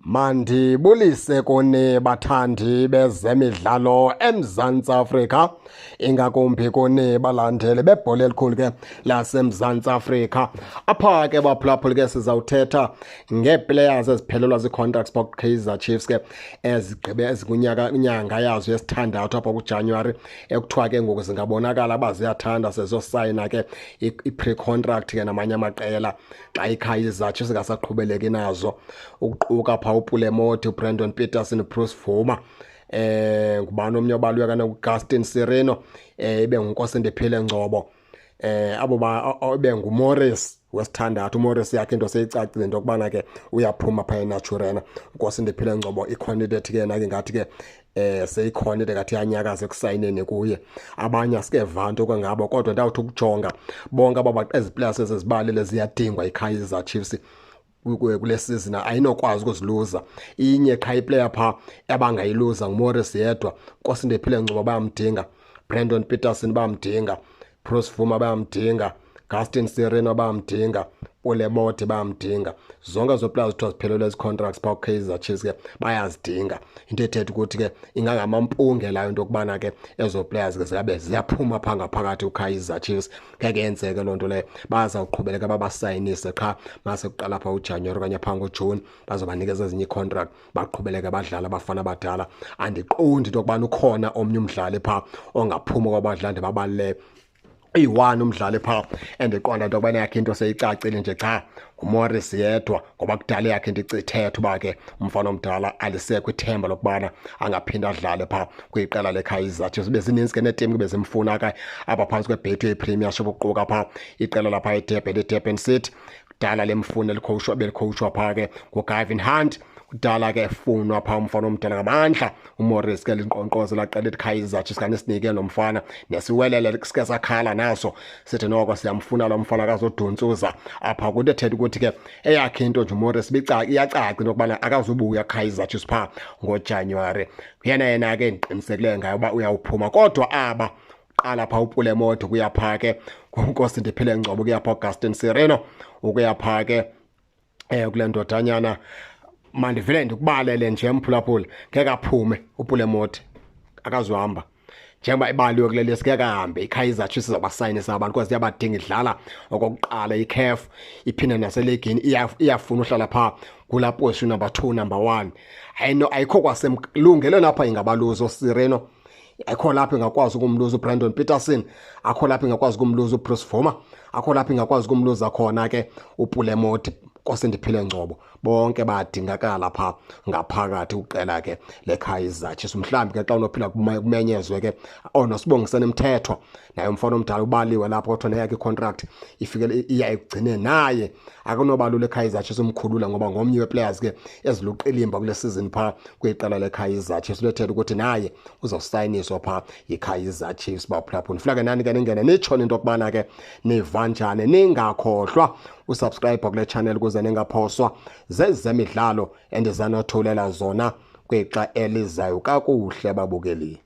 Mandibulise kuni bathandi bezemidlalo eMzantsi Afrika, ingakumbi kuni balandeli bebhola elikhulu ke laseMzantsi Afrika. Apha ke baphulaphuli ke sizawuthetha ngeeplayers eziphelelwa zii-contracts Kaizer Chiefs ke ezigqibe inyanga yazo yesithandathu apha kuJanuwari, ekuthiwa ke ngoku zingabonakala uba ziyathanda sezosayina ke i-pre-contract ke namanye amaqela xa iKaizer Chiefs zingasaqhubeleki nazo, ukuquka pha uPulemote, uBrandon Peterson, Bruce Vuma, ngubani omnye obaluleke Augustin Sireno, ibe nguNkosindiphi Ngcobo, abo ibe nguMorris wesithandathu. uMorris yakhe into seyicacile into yokubana ke uyaphuma phaa eNaturena. uNkosindiphi Ngcobo i-candidate ke nake ngathi ke seyikhona into ngathi yanyakaza ekusayineni kuye. Abanye asikeva nto kwangabo, kodwa ndawuthi ukujonga bonke aba ezi players ezibalile ziyadingwa iKaizer Chiefs kule season, ayinokwazi ukuziluza. Inye qha iplayer pha abangayiluza nguMorris yedwa. Nkosindiphi Ngcobo bayamdinga, Brandon Peterson bayamdinga, Bruce Vuma bayamdinga, Augustin Sireno bayamdinga, Pulemote bayamdinga. Zonke zo players kuthiwa ziphelelwe ezi-contracts phaa kuKaizer Chiefs ke bayazidinga. Into ethetha ukuthi ke ingangamampunge layo into yokubana ke ezo players ke ziyabe ziyaphuma phaa ngaphakathi uKaizer Chiefs. Ngeke yenzeke loo nto leyo, bazawuqhubeleka babasayinise qha masekuqala phaa uJanuwari okanye phaa ngoJuni bazobanikeza ezinye ii-contract baqhubeleke badlala abafana abadala. Andiqondi into yokubana ukhona omnye umdlali phaa ongaphuma kwabadlali babaluleke. Iyi-one umdlali phaa endiqonda into yokubana yakhe into seyicacile nje qha nguMorris yedwa, ngoba kudala yakhe into icithetha uba ke umfana omdala alisekho ithemba lokubana angaphinda adlale phaa kwiqela leKaizer Chiefs. Bezininzi ke neetim bezimfuna ke apha phantsi kweBetway Premiership, ukuquka phaa iqela lapha iDurban City. Kudala lemfuna belikhowutshwa phaa ke nguGavin Hunt. Kudala ke efunwa phaa umfana omdala ngamandla uMorris ke linkqonkqozo laqela iKaizer Chiefs kanti sinike lo mfana nesiwelele sike sakhala naso sithi noko siyamfuna lo mfana akazoduntsuza apha. Kunto ethetha ukuthi ke eyakhe into nje uMorris iyacaca into yokubana akazubuya Kaizer Chiefs phaa ngoJanuwari. Yena ke ndiqinisekileyo ngayo uba uyawuphuma, kodwa aba qala phaa uPulemote ukuya phaa ke nguNkosindiphi Ngcobo, ukuya phaa Augustin Sireno, ukuya phaa ke kule ndodanyana mandivele ndikubalele nje mphulaphula, ngeke aphume uPulemote, akazuhamba njengoba ibaliwe kule list. Ngeke ahambe, iKaizer Chiefs izawubasayinisa abantu because iyabadinga idlala okokuqala iCAF, iphinde naselegini iyafuna uhlala phaa kulaa position number 2 number 1. Ayikho kwasemlungele lapha ingabaluza uSireno, akho lapha ingakwazi ukumluza uBrandon Peterson, akho lapha ingakwazi ukumluza uBruce Vuma, akho lapha ingakwazi ukumluza khona ke uPulemote, Nkosindiphi Ngcobo. Bonke badingakala phaa ngaphakathi uqela ke leKaizer Chiefs. Mhlawumbi ke xa unophila kumenyezwe ke oNosibongiseni Mthethwa, naye umfana omdala ubaliwe lapho, kodwa neyakhe i-contract ifikele iya ekugcineni. Naye akunobalula eKaizer Chiefs umkhulula, ngoba ngomnye weplayers ke eziluqilimba kule season phaa kwiqela leKaizer Chiefs. Lethetha ukuthi naye uzawusayiniswa phaa yiKaizer Chiefs. Baphulaphula flake nani ke ningene nitshone into yokubana ke niva njani. Ningakhohlwa usubscribe kule channel ukuze ningaphoswa zezemidlalo endizanothulela zona kwixa elizayo kakuhle babukeli.